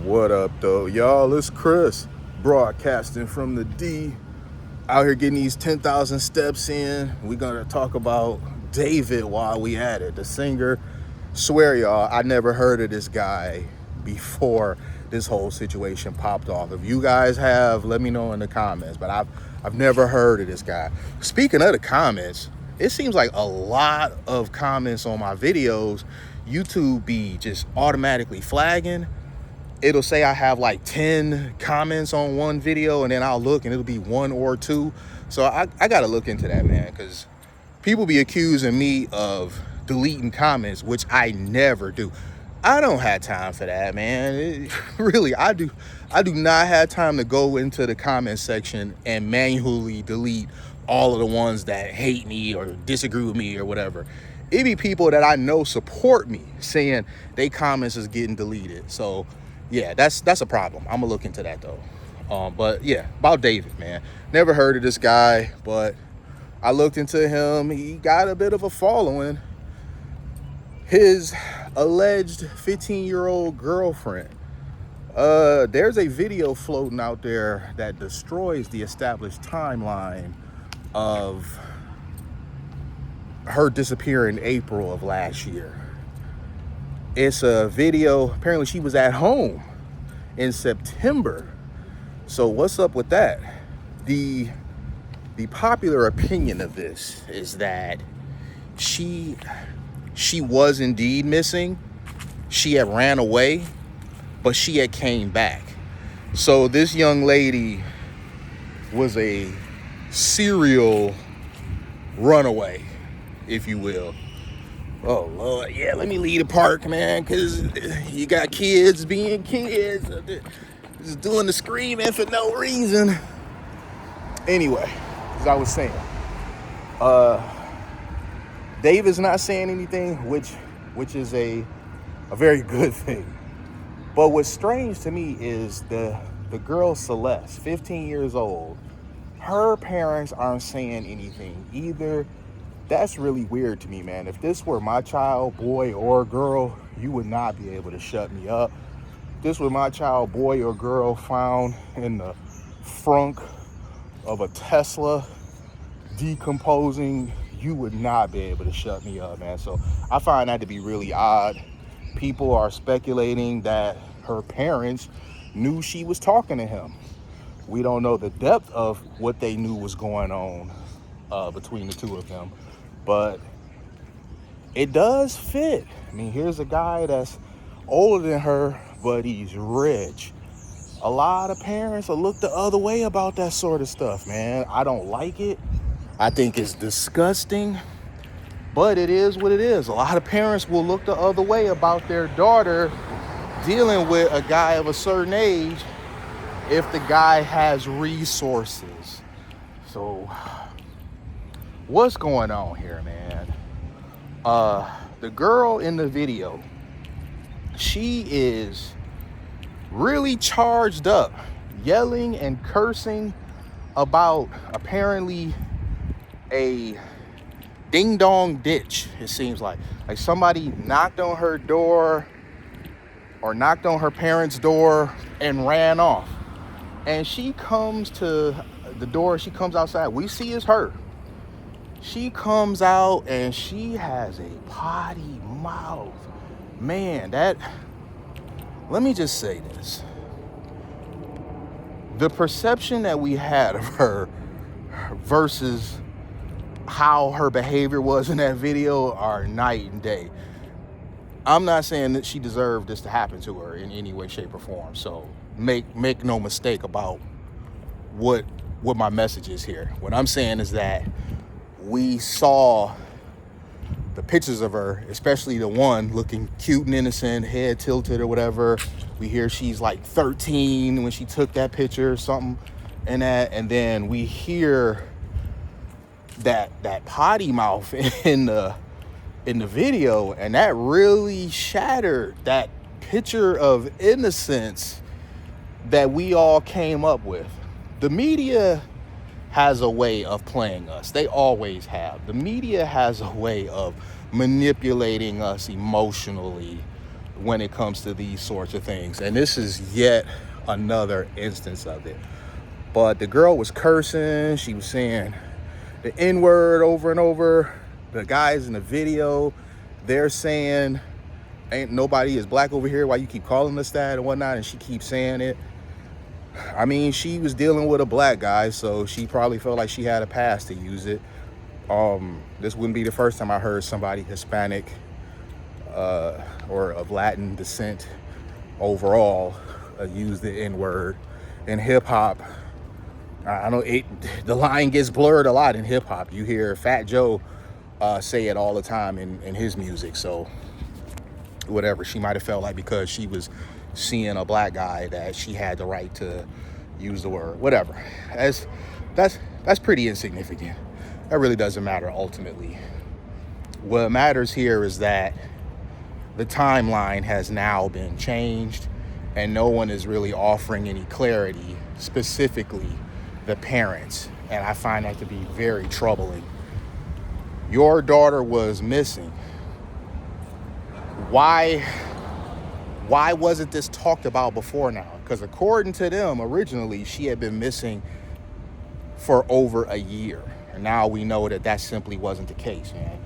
What up, though, y'all? It's Chris, broadcasting from the D. Out here getting these 10,000 steps in. We're gonna talk about David while we at it. The singer. Swear, y'all, I never heard of this guy before this whole situation popped off. If you guys have, let me know in the comments. But I've never heard of this guy. Speaking of the comments, it seems like a lot of comments on my videos, YouTube be just automatically flagging. It'll say I have like 10 comments on one video, and then I'll look and it'll be one or two. So I gotta look into that, man, because people be accusing me of deleting comments, which I never do. I don't have time for that, man. Really, I do not have time to go into the comment section and manually delete all of the ones that hate me or disagree with me or whatever. It be people that I know support me saying they comments is getting deleted. So yeah, that's a problem. I'm gonna look into that though. But yeah, about David, man. Never heard of this guy, but I looked into him. He got a bit of a following. His alleged 15-year-old girlfriend. There's a video floating out there that destroys the established timeline of her disappearing in April of last year. It's a video, apparently she was at home in September. So what's up with that? The popular opinion of this is that she was indeed missing. She had ran away, but she had came back. So this young lady was a serial runaway, if you will. Oh, Lord, yeah, let me leave the park, man, because you got kids being kids, just doing the screaming for no reason. Anyway, as I was saying, David's not saying anything, which is a very good thing. But what's strange to me is the girl Celeste, 15 years old, her parents aren't saying anything either. That's really weird to me, man. If this were my child, boy or girl, you would not be able to shut me up. If this were my child, boy or girl, found in the frunk of a Tesla decomposing, you would not be able to shut me up, man. So I find that to be really odd. People are speculating that her parents knew she was talking to him. We don't know the depth of what they knew was going on between the two of them, but it does fit. I mean, here's a guy that's older than her, but he's rich. A lot of parents will look the other way about that sort of stuff, man. I don't like it. I think it's disgusting, but it is what it is. A lot of parents will look the other way about their daughter dealing with a guy of a certain age if the guy has resources. So what's going on here, man? The girl in the video, she is really charged up, yelling and cursing about apparently a ding-dong ditch, it seems like somebody knocked on her door or knocked on her parents' door and ran off. And she comes to the door, she comes outside. We see it's her. She comes out and she has a potty mouth. Man, let me just say this. The perception that we had of her versus how her behavior was in that video are night and day. I'm not saying that she deserved this to happen to her in any way, shape, or form. So make no mistake about what my message is here. What I'm saying is that we saw the pictures of her, especially the one looking cute and innocent, head tilted or whatever. We hear she's like 13 when she took that picture or something, and then we hear that potty mouth in the video, and that really shattered that picture of innocence that we all came up with. The media has a way of playing us. They always have. The media has a way of manipulating us emotionally when it comes to these sorts of things. And this is yet another instance of it. But the girl was cursing. She was saying the N-word over and over. The guys in the video, they're saying, ain't nobody is black over here, why you keep calling us that and whatnot, and she keeps saying it. I mean, she was dealing with a black guy, so she probably felt like she had a pass to use it. This wouldn't be the first time I heard somebody Hispanic or of Latin descent overall use the N-word. In hip-hop, I know the line gets blurred a lot in hip-hop. You hear Fat Joe say it all the time in his music. So whatever, she might have felt like because she was seeing a black guy that she had the right to use the word. Whatever. That's pretty insignificant. That really doesn't matter ultimately. What matters here is that the timeline has now been changed and no one is really offering any clarity, specifically the parents. And I find that to be very troubling. Your daughter was missing. Why wasn't this talked about before now? Because according to them, originally, she had been missing for over a year. And now we know that that simply wasn't the case, man.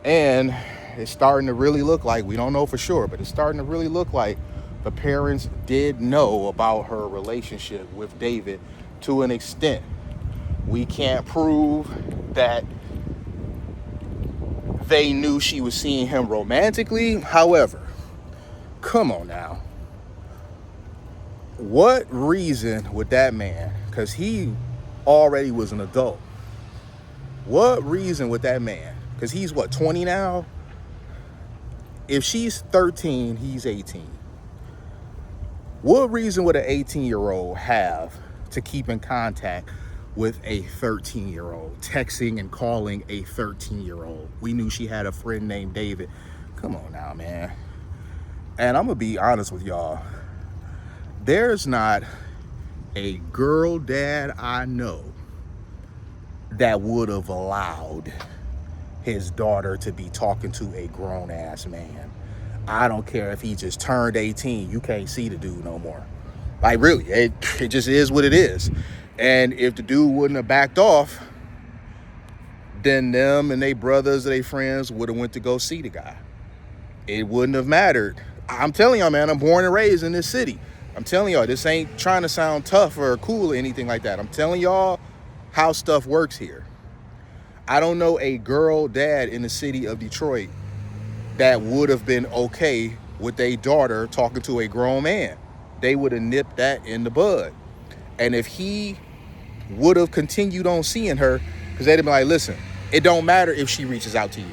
And it's starting to really look like, we don't know for sure, but it's starting to really look like the parents did know about her relationship with David to an extent. We can't prove that they knew she was seeing him romantically. However, come on now. What reason would that man, because he already was an adult, what reason would that man, because he's what, 20 now? If she's 13, he's 18. What reason would an 18-year-old have to keep in contact with a 13-year-old, texting and calling a 13-year-old? We knew she had a friend named David. Come on now, man. And I'm going to be honest with y'all. There's not a girl dad I know that would have allowed his daughter to be talking to a grown-ass man. I don't care if he just turned 18. You can't see the dude no more. Like, really, it just is what it is. And if the dude wouldn't have backed off, then them and their brothers or their friends would have went to go see the guy. It wouldn't have mattered. I'm telling y'all, man, I'm born and raised in this city. I'm telling y'all, this ain't trying to sound tough or cool or anything like that. I'm telling y'all how stuff works here. I don't know a girl dad in the city of Detroit that would have been okay with their daughter talking to a grown man. They would have nipped that in the bud. And if he would have continued on seeing her, because they'd have been like, listen, it don't matter if she reaches out to you.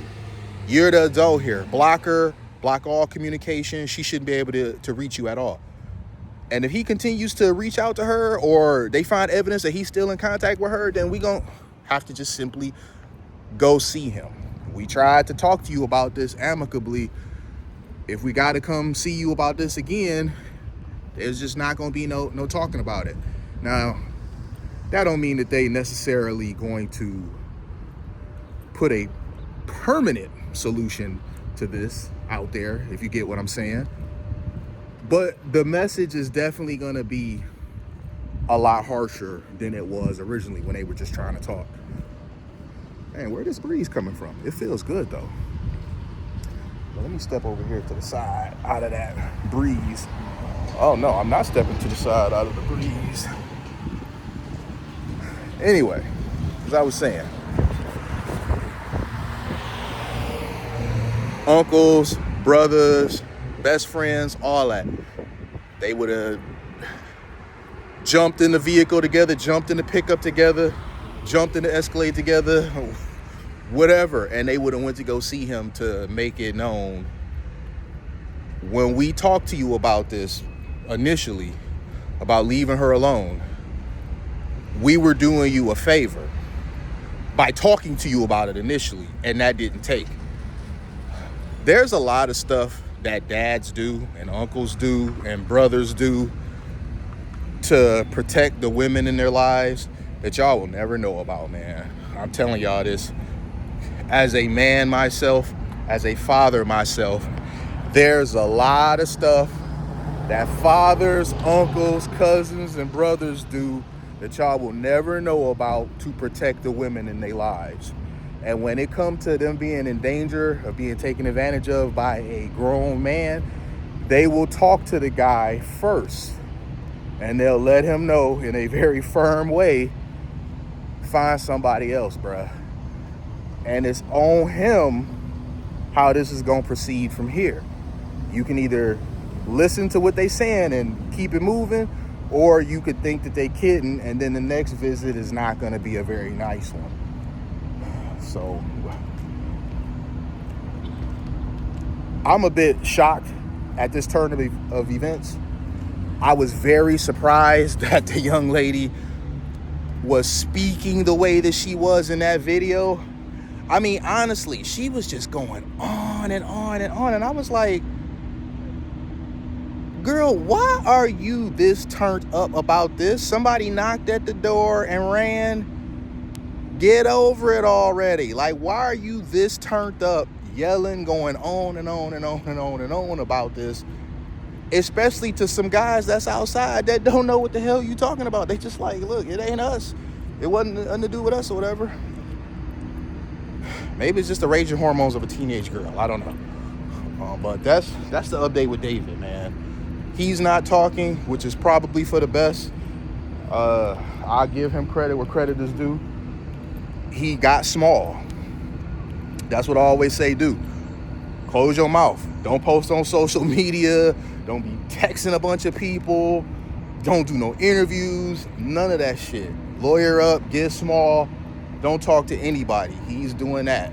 You're the adult here. Block her, block all communication. She shouldn't be able to reach you at all. And if he continues to reach out to her, or they find evidence that he's still in contact with her, then we gonna have to just simply go see him. We tried to talk to you about this amicably. If we got to come see you about this again, there's just not going to be no talking about it. Now, that don't mean that they necessarily going to put a permanent solution to this out there, if you get what I'm saying. But the message is definitely going to be a lot harsher than it was originally when they were just trying to talk. Man, where this breeze coming from? It feels good though. Well, let me step over here to the side out of that breeze. Oh no, I'm not stepping to the side out of the breeze. Anyway, as I was saying, uncles, brothers, best friends, all that. They would have jumped in the vehicle together, jumped in the pickup together, jumped in the Escalade together, whatever, and they would have went to go see him to make it known. When we talked to you about this initially, about leaving her alone, we were doing you a favor by talking to you about it initially, and that didn't take. There's a lot of stuff that dads do and uncles do and brothers do to protect the women in their lives that y'all will never know about, man. I'm telling y'all this as a man myself, as a father myself, There's a lot of stuff that fathers, uncles, cousins, and brothers do that y'all will never know about to protect the women in their lives. And when it comes to them being in danger of being taken advantage of by a grown man, they will talk to the guy first. And they'll let him know in a very firm way, find somebody else, bruh. And it's on him how this is going to proceed from here. You can either listen to what they saying and keep it moving, or you could think that they kidding, and then the next visit is not going to be a very nice one. So I'm a bit shocked at this turn of events. I was very surprised that the young lady was speaking the way that she was in that video. I mean, honestly, she was just going on and on and on, and I was like, girl, why are you this turned up about this? Somebody knocked at the door and ran. Get over it already. Like, why are you this turned up, yelling, going on and on and on and on and on about this? Especially to some guys that's outside that don't know what the hell you talking about. They just like, look, it ain't us. It wasn't nothing to do with us or whatever. Maybe it's just the raging hormones of a teenage girl. I don't know. But that's the update with David, man. He's not talking, which is probably for the best. I'll give him credit where credit is due. He got small. That's what I always say, do. Close your mouth. Don't post on social media. Don't be texting a bunch of people. Don't do no interviews. None of that shit. Lawyer up, get small. Don't talk to anybody. He's doing that.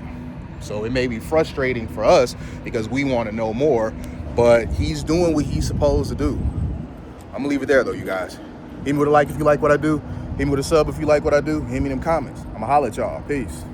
So it may be frustrating for us because we want to know more, but he's doing what he's supposed to do. I'm gonna leave it there though, you guys. Hit me with a like if you like what I do. Hit me with a sub if you like what I do. Hit me in them comments. I'ma holler at y'all. Peace.